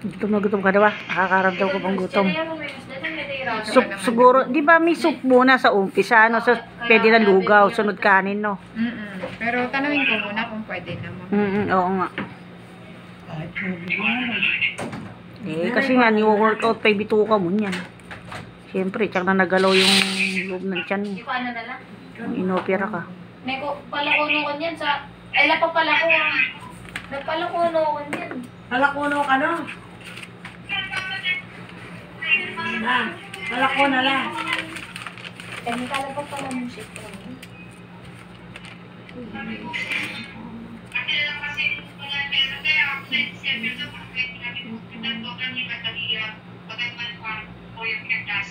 Gutom na gutom ka na ba? Nakakaramdam ko bang gutom. Soup, siguro, di ba may soup muna sa umpisa, ano? So, pwede na lugaw, sunod kanin, no? Pero tanungin ko muna kung pwede naman. Oo nga. Kasi nga, ni-workout pa ibituka mo niyan. Siyempre, tsak na nagalaw yung loob ng tiyan mo. Yung ano na lang? Inopera ka. May palakuno ko niyan sa... Ay, napapala ko. Nagpalakuno ko niyan. Palakuno ka, no? Palako na lang. Eh, may kalapag pa naman siya.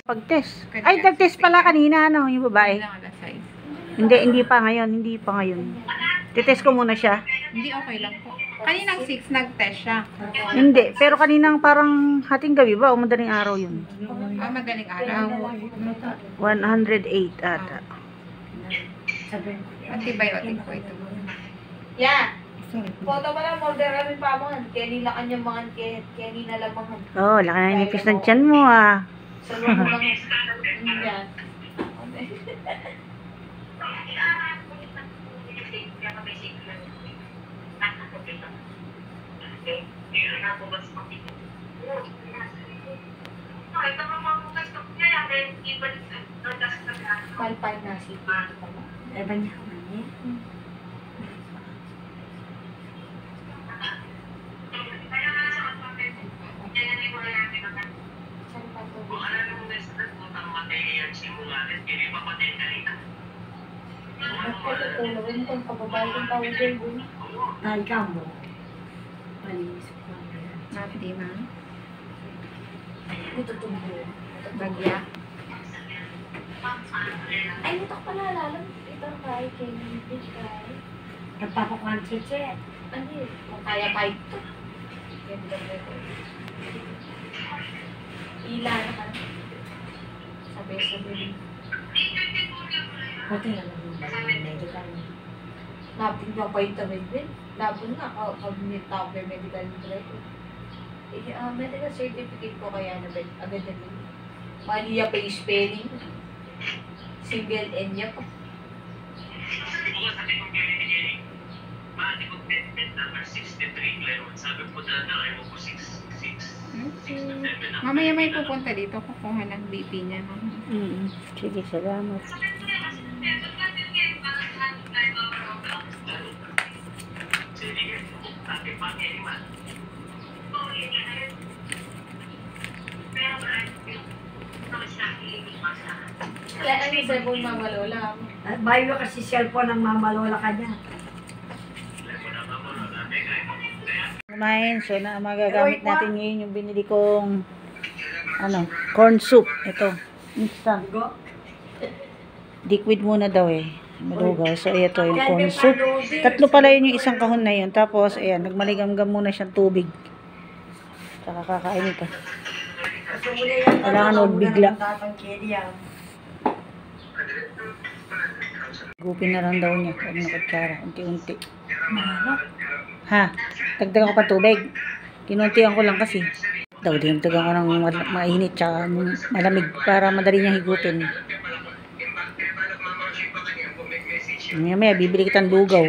Pag-test. Ay, nag-test pala kanina, ano, yung babae. Hindi pa ngayon. Titest ko muna siya. Hindi, okay lang po. Kaninang 6 nag-test siya. Hindi, pero kaninang parang hating gabi ba o madaling araw yun? Madaling araw. 108 ata. Antibiotic po ito. Yeah. Foto pa lang, molder kami pa mo. Kaya nila kanyang mga nila lamang. Oh, laki na nipis ng tiyan mo ah. Sa loob mo lang yan. Palpay na si Eban niya ko na eh. Tulungin kung pagbabayad ng powder doon. Ay, kamo. Malinis ko. Hindi, ma'am. Ito tumbo. Bagya. Ay, mutak pala lalang. Ito kay Kenny Beach kay. Nagpapakuhan si Che. Ano yun? Kung kaya pa ito. Ganda ba ito? Ilan ka. Sabi. Buti na lang yung medical. Napin niya pa ito rin. Labon nga. Pag-nitap yung medical break. Medical certificate ko kaya na agad na rin. Maliya pa yung spelling. Single N niya pa. Mamaya may pupunta dito. Kukuha ng BP niya. Sige, salamat. Wala na yung cellphone Mama Lola. Bayo kasi cellphone ng mama lola ka niya. Kumain, so na magagamit natin ngayon yung binili kong corn soup. Ito, instant. Liquid muna daw eh. Malugaw. So, ito yung corn soup. Tatlo pala yun yung isang kahon na yun. Tapos, ayan, nagmaligam-gam muna siyang tubig. Saka kakain ito. Kailangan huwag bigla. Gupin na lang daw niya. Huwag na kutsara. Unti-unti. Ha? Dagdagan ko pa tubig. Kinuntihan ko lang kasi. Dagdagan ko ng mainit tsaka malamig para madali niya higupin. Maya bibili kitang lugaw.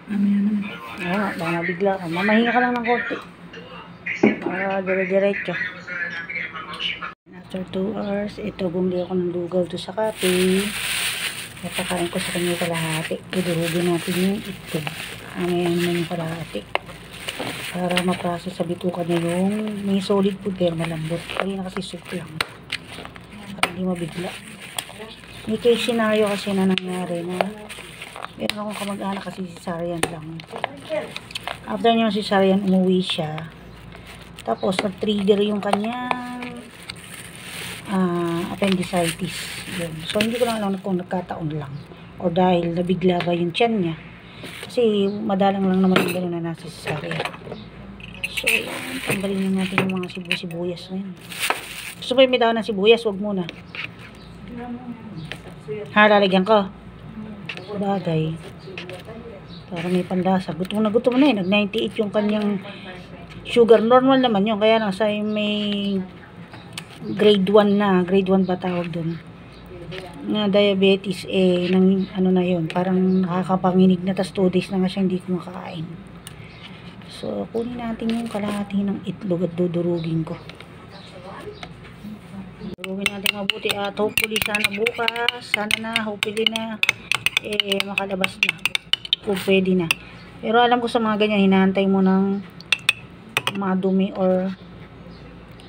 Oo nga, baka mabigla ka. Mamahinga ka lang ng konti. Para dire-diretso. After 2 hours, ito bumili ako ng lugaw to sa cafe. Napakain ko sa kanya kalahati. Idurugin natin yung ito. Mamaya naman yung kalahati. Para maprocess sa bituka na yung may solid food pero malambot. Kanina kasi soup lang. Para hindi mabigla. May case scenario kasi na nangyari na meron akong kamag-anak kasi si Sarian lang. After niya si Sarian, umuwi siya. Tapos nag-trigger yung kanyang appendicitis. Yun. So hindi ko lang alam kung nagkataon lang o dahil nabigla ba yung tiyan niya. Kasi madalang lang naman yung gano'n na nasa si Sarian. So yun, tanggalin na natin yung mga sibuyas na yun. Gusto mo yung may daw ng sibuyas, wag muna. Ha, lalagyan ko. Bagay. Para may panlasa. Gutom na eh. Nag-98 yung kanyang sugar. Normal naman yun. Kaya lang sa may grade 1 na. Grade 1 ba tawag dun? Na diabetes, ng, ano na yun, parang nakakapanginig na, tas 2 days na nga siya hindi kumakain. So, kunin natin yung kalahati ng itlog at dudurugin ko. Durugin natin mabuti at hopefully sana bukas, hopefully na, makalabas na. Kung pwede na. Pero alam ko sa mga ganyan, hinahantay mo ng madumi or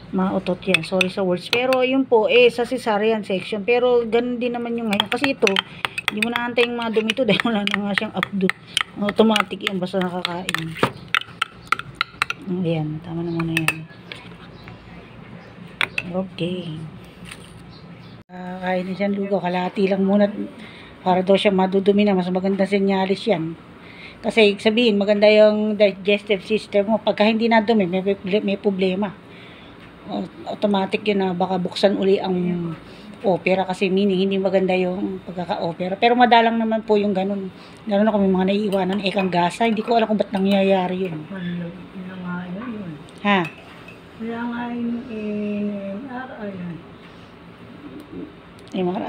mautot yan. Sorry sa words. Pero yun po, sa cesarean section. Pero ganun din naman yung ngayon. Kasi ito, hindi mo naantay yung madumi ito dahil wala na nga siyang abdo. Automatic yan basta nakakain. Ayan, tama na muna yan. Okay. Kain na siya lugaw. Kalahati lang muna para daw siya madudumi na. Mas maganda senyalis yan. Kasi sabihin, maganda yung digestive system mo. Pagka hindi nadumi, may problema. Automatic yun na baka buksan uli ang opera kasi meaning hindi maganda yung pagkaka-opera. Pero madalang naman po yung ganun. Lalo na kung may mga naiiwanan ekang gasa. Hindi ko alam kung ba't nangyayari yun. Ha? Kaya nga yung MRI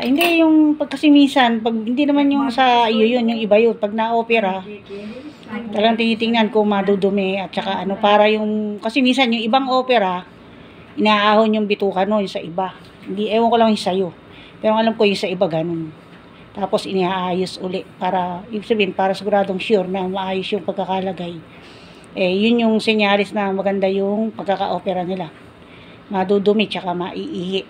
Hindi yung kasi minsan, pag hindi naman yung sa iyo yun, yung iba yun. Pag na-opera, talagang tinitingnan kung madudumi at saka ano, para yung, kasi minsan yung ibang opera, inaahon yung bituka no, yung sa iba. Hindi, ewan ko lang yung sa'yo. Pero alam ko yung sa iba ganun. Tapos iniaayos uli para, ibig sabihin, para siguradong sure na maayos yung pagkakalagay. Yun yung senyalis na maganda yung pagkaka-opera nila. Madudumi, tsaka maiihi.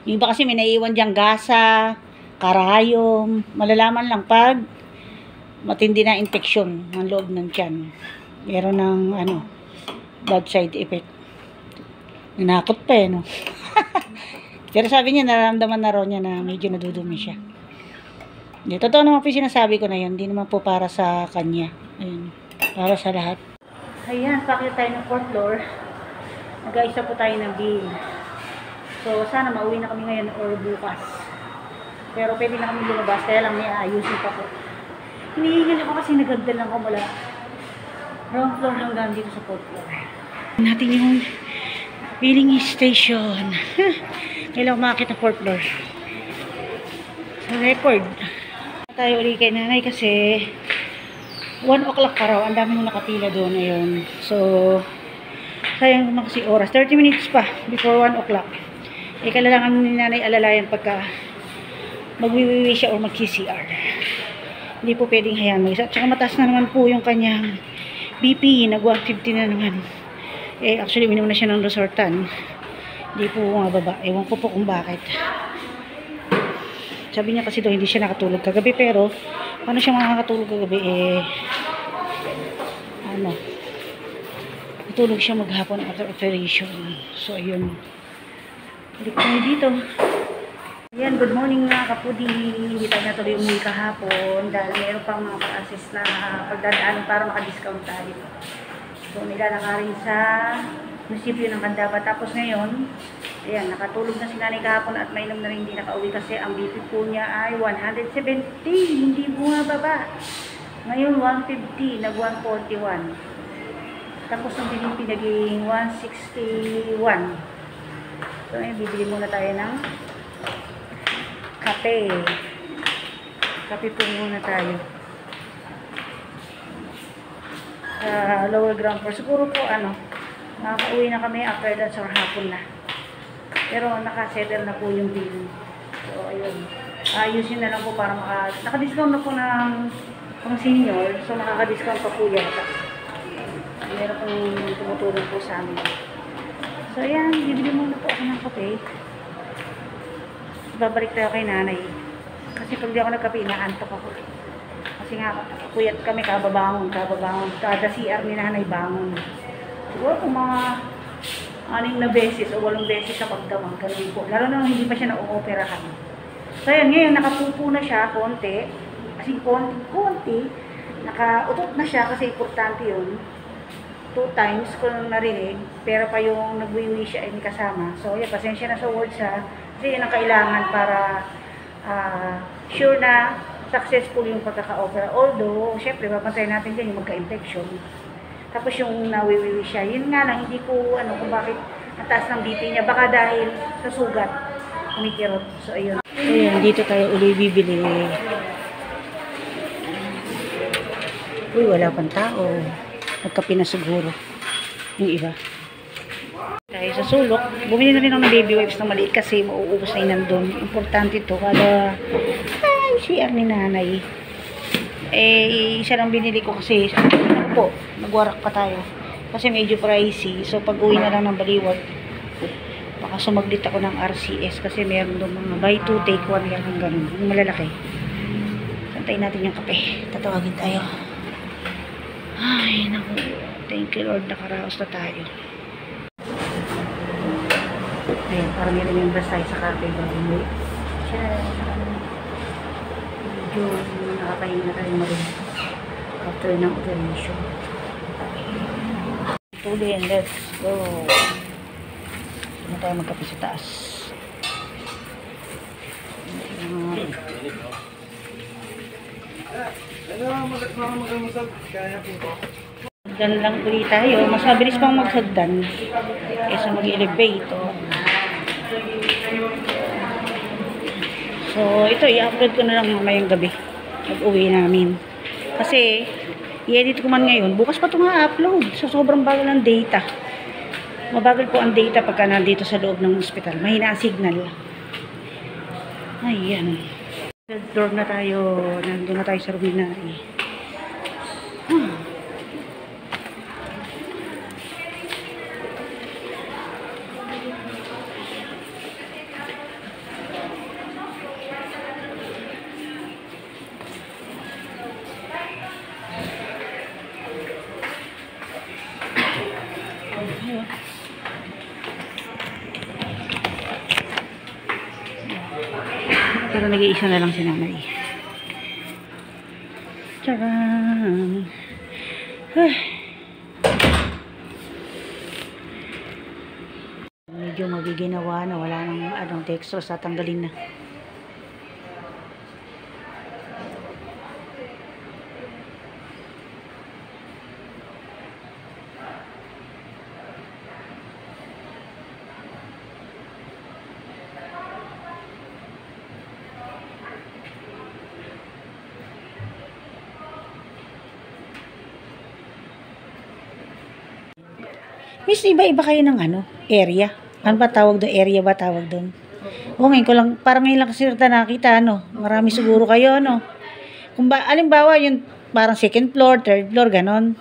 Yung iba kasi may naiiwan diyang gasa, karayom, malalaman lang pag matindi na infection ng loob ng tiyan. Meron ng, bad side effect. Nanakot pa no? Pero sabi niya, nararamdaman na raw niya na medyo nadudumi siya. Hindi, totoo naman po yung sinasabi ko na yun. Hindi naman po para sa kanya. Ayun, para sa lahat. Ayan, pakita tayo ng 4th floor. Nag-aisa po tayo ng bill. So, sana mauwi na kami ngayon or bukas. Pero pwede na kami lumabas. Kaya lang may aayusin pa po. Hinihingal ako kasi nagagdal lang ako mula ground floor hanggang dito sa 4th floor. Natin yung filling station. Kailangan makakit na 4th floor. So, record. Tayo ulit kay nanay kasi 1 o'clock pa raw. Ang dami nung nakapila doon. Ayun. So, sayang naman kasi oras. 30 minutes pa before 1 o'clock. Kailangan ni nanay alalayan pagka magwiwiwi siya or mag-CCR. Hindi po pwedeng hayaan mag-isa. At saka mataas na naman po yung kanyang BP. Nag-150 na naman. Actually, minom na siya ng Losartan. Hindi po bumababa. Ewan ko po kung bakit. Sabi niya kasi daw hindi siya nakatulog kagabi. Pero, paano siya makakatulog kagabi? Natulog siya maghapon after operation. So, ayun. Balik tayo dito. Ayan, good morning mga kapudi. Hindi tayo natuloy umuwi kahapon dahil mayroon pang mga pa-assist na pagdadaanan para maka-discount tayo. So, nilalaka rin sa munisipyo ng Candaba. Tapos ngayon, ayan, nakatulog na si nanay kahapon at mainom na rin hindi nakauwi kasi ang BP po niya ay 170. Hindi bumababa. Ngayon, 150. Nag-141. Tapos ang BP naging 161. So, ngayon, bibili muna tayo ng kape. Kape po muna tayo. Lower ground floor. Siguro po, nakaka-uwi na kami after that or hapon na. Pero nakasettle na po yung bill. So, ayun. Ayusin na lang po para naka-discount na po ng pang senior. So, makaka-discount pa po yan. Meron pong tumutulong po sa amin. So, ayan. Bibili muna po ako ng kape. Babalik tayo kay nanay. Kasi pag di ako nagkape, inaantok ako. Kasi nga, puyat kami, kababangon. Kada CR ni nanay bangon. Siguro kung mga 6 na beses o 8 beses sa pagdamang. Ganun po. Lalo na hindi pa siya na-operahan. So, ayan. Ngayon, nakapupo na siya, konti. Kasi konti. Nakautot na siya kasi importante yun. 2 times ko narinig, pero pa yung nagwiwi siya ay may kasama. So, yeah, pasensya na sa words ha. Kasi yun ang kailangan para sure na successful yung pagkaka-opera. Although, syempre, papantayin natin din yung magka-infection. Tapos yung nawiwiwi siya. Yun nga lang, hindi ko ano kung bakit ang taas ng BP niya. Baka dahil sa sugat, kumikirot. So, ayun. Ayun, dito tayo uli bibili. Uy, wala pang tao. Nagkape na siguro. Yung iba. Tayo sa sulok. Bumili na rin ako ng baby wipes na maliit kasi mauubos na yun nandun. Importante ito. Kada CR ni nanay. Isa lang binili ko kasi po, nagwarak pa tayo. Kasi medyo pricey. So, pag uwi na lang ng Baliwag, baka sumaglit ako ng RCS kasi meron doon mga buy 2, take 1, yung ganun. Yung malalaki. Santayin natin yung kape. Tatawagin tayo. Ay, naku. Thank you, Lord. Nakaraos na tayo. Ayan, parang may remembers tayo sa kape. Siya, medyo nakakahinga tayo marin after ng operation. Tuloy and let's go. Sino tayo magkape sa taas? Hagdan lang ulit tayo. Mas mabilis pang maghagdan kaysa mag-elevate. So, ito i-upload ko na lang mamayang gabi. Mag-uwi namin. Kasi, i-edit ko man ngayon. Bukas pa ito ma-upload. So, sobrang bagal ng data. Mabagal po ang data pagka nandito sa loob ng hospital. Mahina ang signal. Ayan. Third floor na tayo. Nandun na tayo sa Ruminari. Pero nag-iisa na lang si nanay. Tcharam! Medyo magiginawa na wala nang dextrose at tanggalin na. Miss, iba-iba kayo ng area. Ano ba tawag doon? Area ba tawag doon? O ngayon ko lang, parang ngayon lang kasi nakita, marami siguro kayo, Kung alimbawa, yung parang second floor, third floor, ganon.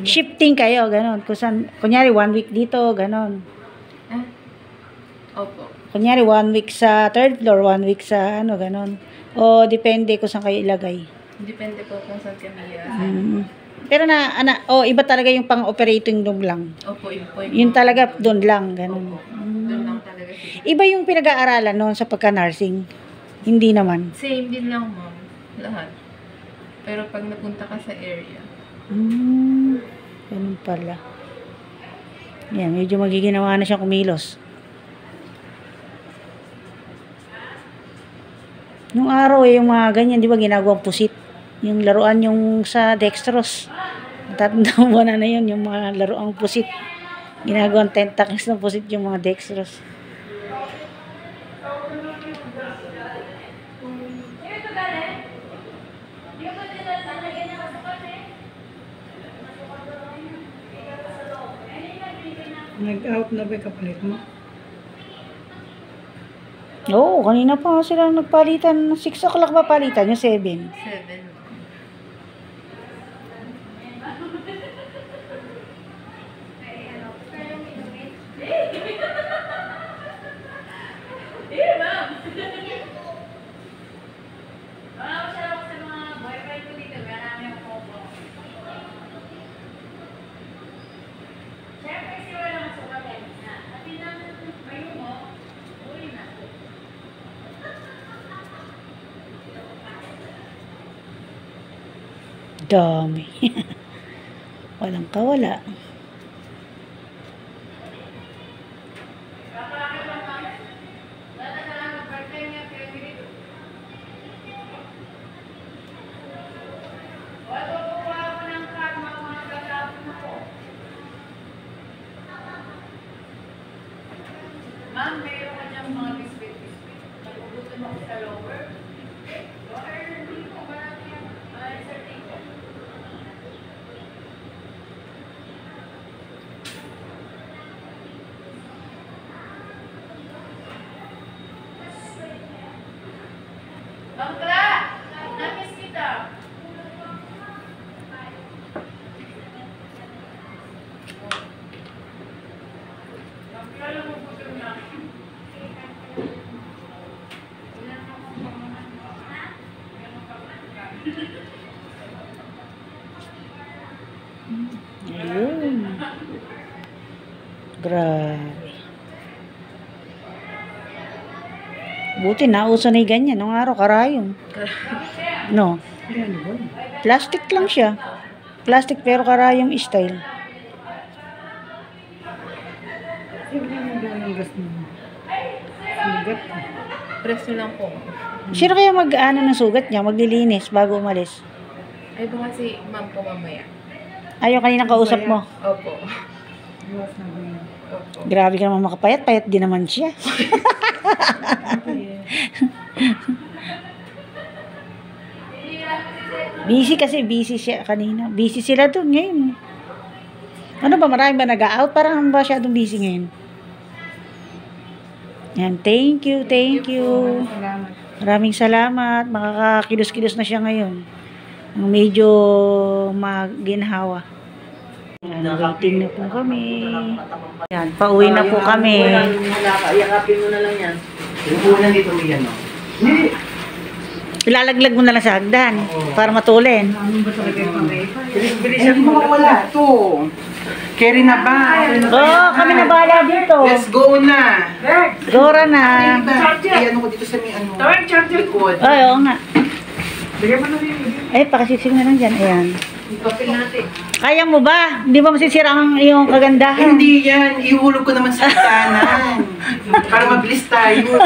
Shifting kayo, ganon. Kunyari, 1 week dito, ganon. Opo. Kunyari, 1 week sa third floor, 1 week sa ganon. O, depende kung saan kayo ilagay. Depende po kung saan kami Pero iba talaga yung pang-operating room lang. Opo, yun talaga doon lang, ganun. Doon lang talaga siya. Iba yung pinag-aaralan noon sa pagka-nursing. Hindi naman. Same din lang, ma'am. Lahat. Pero pag napunta ka sa area. Ganun pala. Yan, medyo magiginawa na siya kumilos. Nung araw yung mga ganyan, di ba ginagawang pusit? Yung laruan yung sa dextrose. Tatanda na yun, yung mga laruang pusit. Ginagawang tentacles ng pusit yung mga dextrose. Nag-out na ba kapalit mo? Oo, kanina pa sila nagpalitan. 6 o'clock ba palitan? Yung 7. 7. Dami. Walang kawala. Bakla! Namiss kita! Ayun. Grabe. Buti nauso na yung ganyan. Nung araw, karayong. No. Ano ba? Plastic lang siya. Plastic pero karayong style. Sige mo daw yung gas mo. Sugat. Preso lang po. Sino kaya mag-ano ng sugat niya? Maglilinis bago umalis? Ay, baka si ma'am po mamaya. Ayaw kanina kausap mo. Opo. Iwas na ba yun? Opo. Grabe ka naman makapayat. Payat din naman siya. Busy siya kanina. Busy sila doon ngayon. Ano ba, marami ba nag-out? Parang masyadong busy ngayon. Yan, thank you. Salamat. Maraming salamat. Makakakilos-kilos na siya ngayon. Ang medyo maginhawa. Yan, waiting na po kami. Yan, pauwi na po kami. Yakapin mo na lang yan. Yung una dito may yan, no? Hindi. Ilalaglag mo na lang sa hagdan para matulin. Ano ba talaga yung pangaypa? Bilisan mo mawala to. Carry na ba? Oo, kami na bahala dito. Let's go na. Gora na. Ano ko dito sa may ano? Likod. Ay, oo nga. Bigyan mo na rin. Ay, pakasisig na lang dyan. Ayan. Papel natin. Kaya mo ba? Hindi ba masisira ang iyong kagandahan? Hindi yan. Ihulog ko naman sa hitanan. Para mabilis tayo.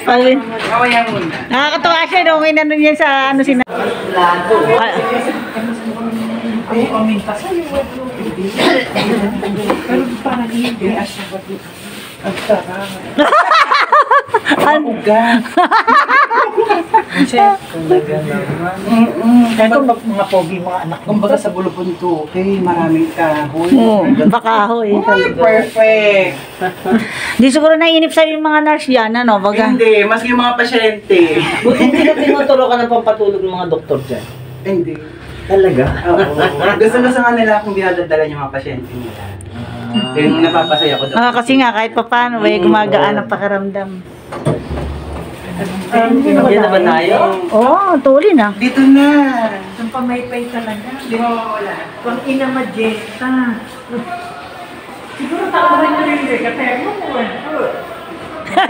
Pauwi. Kawayan muna. Nakakatawa siya, no? May nanon yan sa ano sina... Ay, paminta sa'yo. Pero parang hindi. Ang sarap. Uga. Ito mga pogi mga anak. Kumbaga sa bulupon to, okay, maraming kahoy. Baka ako eh. Perfect. Di siguro naiinip sa yung mga nurse yan, ano? Baga. Hindi, mas yung mga pasyente. Buti hindi ka tinuturo ka ng pampatulog ng mga doktor dyan. Hindi. Talaga? Oo. Gusto nga nila kung dinadadalan yung mga pasyente nila. Yung napapasaya ko daw. Kasi nga, kahit pa paano, may gumagaan ang pakiramdam. Diyan na ba tayo? Oo, tuloy na. Dito na. Ang pamaypay talaga. Di mo mawala. Pang ina majesta. Siguro takarin mo rin eh. Kaya mo mo eh.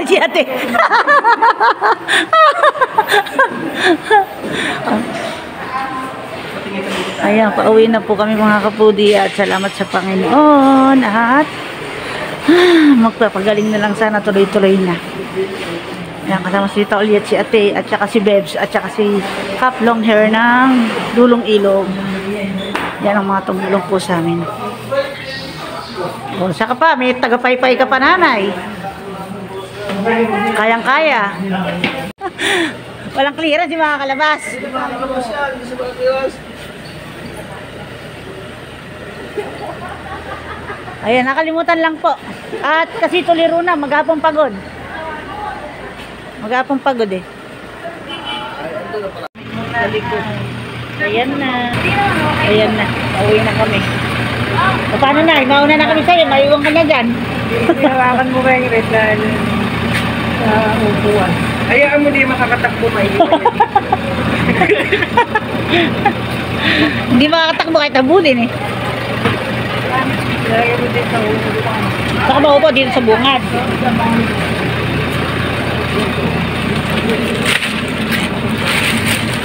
Si ate. Ayan, pauwi na po kami mga kapudi at salamat sa Panginoon at magpapagaling na lang sana, tuloy-tuloy na. Ayan, kasama si Tita ulit, si ate at saka si Bebs at saka si Cap Long Hair ng Dulong Ilog. Yan ang mga tumulong po sa amin. O, saka pa, may tagapaypay ka pa, nanay. Kayang-kaya. Walang clearance yung mga kalabas. Ayan, nakalimutan lang po. At kasi tuliro na, maghapong pagod. Maghapong pagod eh. Ayan na. Ayan na. Pauwi na kami. O, paano na? Mauna na kami sa'yo. Maiwan ka na dyan. Hinawakan mo ba yung red line sa upuan? Hayaan mo di makakatakbo maiiwan. Hindi makakatakbo kahit abulin eh. Lagyan mo din sa upuan. Saka maupo dito sa bungad.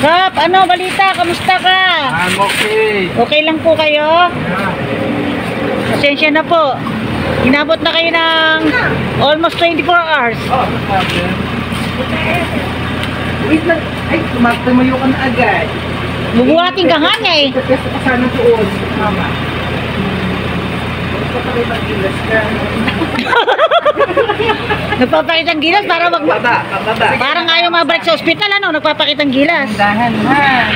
Kap, ano balita? Kamusta ka? I'm okay. Okay lang po kayo? Pasensya na po. Inabot na kayo ng almost 24 hours. Oh, no problem. Wait lang. Ay, tumayo ka na agad. Bubuhatin ka nga niya eh. Kasi sana doon. Mama. Magpapakipag-ilas ka. Nagpapakitang gilas para wag Baba, pababa. parang ayaw mabalik sa ospital ano, nagpapakitang gilas. Dahan ha.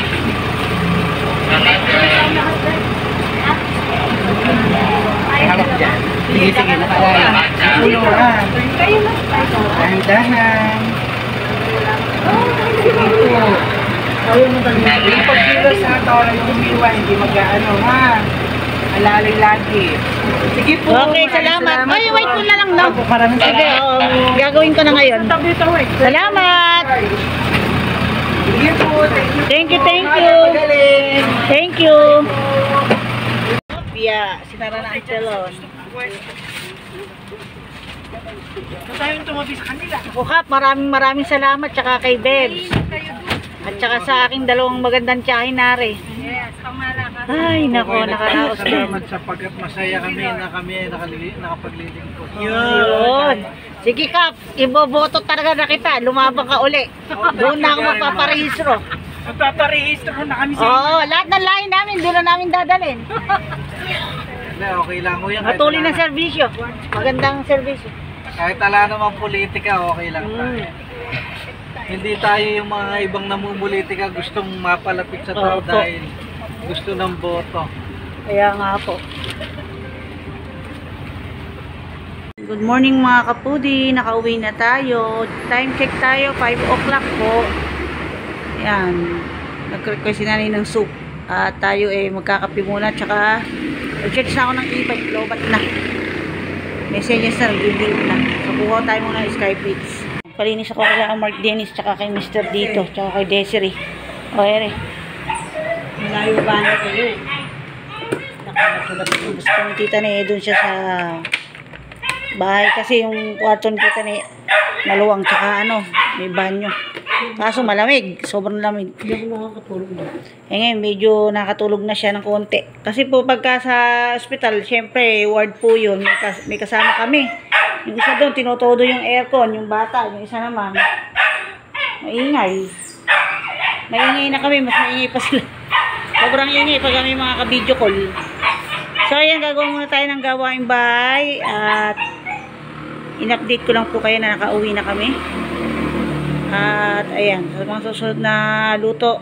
Harap dyan. Sige, sige, nakalaya. Ulo ha. Dahan-dahan. Ayaw mo talaga. Yung pagkilos sa tao, yung umiwa, hindi mag-ano ha. Alalay lagi. Sige po. Okay, salamat. Ay, wait ko na lang, no? Maraming Sige, gagawin ko na ngayon. Salamat! Sige po. Thank you, thank you. Thank you. Pia, sinara na ang salon. Tayong tumabi sa kanila. Ako Kap, maraming salamat tsaka kay Bebs. At tsaka sa aking dalawang magandang tiyahin nare. Yes, pamalakas. Ay, nako, nakaraos din. Salamat sapagkat masaya kami na kami ay nakapaglilingkod. Yun. Sige Kap, iboboto talaga na kita. Lumabang ka uli. Doon na ako magpaparehistro. Magpaparehistro na kami sa Oo, lahat ng lahi namin, doon na namin dadalhin. okay lang ko yan. Patuloy na serbisyo. Magandang serbisyo. Kahit ala naman politika, okay lang tayo. Hindi tayo yung mga ibang namumulitika gustong mapalapit sa tao Opo. dahil gusto ng boto. Kaya nga po. Good morning mga kapudi. Nakauwi na tayo. Time check tayo. 5 o'clock po. Yan. Nag-request si nanay ng soup. At tayo magkakape muna. Tsaka nag-charge na ako ng e-bike. Lobat na. Messages na. Nag-link na. So kuha tayo muna ng Skypix. Palinis ako kay Mark Dennis. Tsaka kay Mr. Dito. Tsaka kay Desiree. O ere. Malayo ba na kayo? Nakakatulad ko. Gusto ko ni Tita na doon siya sa bahay. Kasi yung kwarto ni Tita na maluwang. Tsaka may banyo. Kaso malamig. Sobrang lamig. Hindi ako nakakatulog na. Ngayon, medyo nakatulog na siya ng konti. Kasi po pagka sa hospital, syempre, ward po yun. May kasama kami. Yung isa doon, tinotodo yung aircon. Yung bata, yung isa naman, maingay. Maingay na kami. Mas maingay pa sila. Sobrang ingay pag kami mga ka-video call. So, ayan, gagawin muna tayo ng gawaing bahay. At in-update ko lang po kayo na nakauwi na kami. At ayan, sa mga susunod na luto,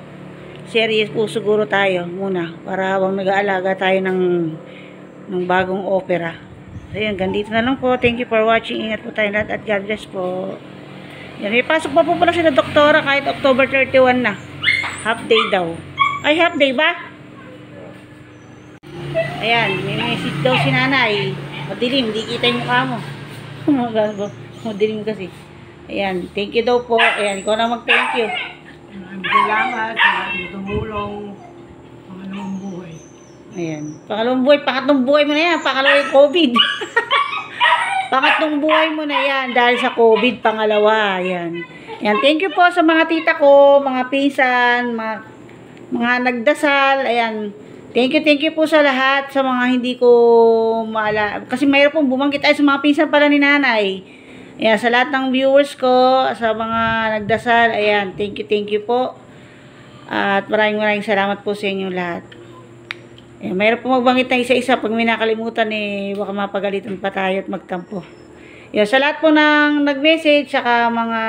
series po siguro tayo muna para habang nag-aalaga tayo ng bagong opera. So ayan, ganito na lang po. Thank you for watching. Ingat po tayo lahat at God bless po. Yan, may pasok pa po pala sila doktora kahit October 31 na. Half day daw. Ay, half day ba? Ayan, may message daw si nanay. Madilim, di kita yung mukha mo. Madilim kasi. Ayan, thank you daw po. Ayan, ikaw na mag-thank you. Salamat sa tumulong pangalawang buhay. Ayan, pangatlong buhay mo na yan. Pangalawa yung COVID. Pangatlong buhay mo na yan dahil sa COVID, pangalawa. Ayan. Ayan, thank you po sa mga tita ko, mga pinsan, mga nagdasal. Ayan, thank you po sa lahat, sa mga hindi ko maala. Kasi mayroon pong bumanggit ay sa mga pinsan pala ni nanay. Ayan, sa lahat ng viewers ko, sa mga nagdasal, ayan, thank you po. At maraming salamat po sa inyo lahat. Ayan, mayroon po magbanggit na isa-isa. Pag may nakalimutan, baka mapagalitan pa tayo at magtampo. Ayan, sa lahat po ng nag-message, saka mga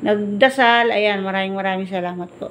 nagdasal, ayan, maraming salamat po.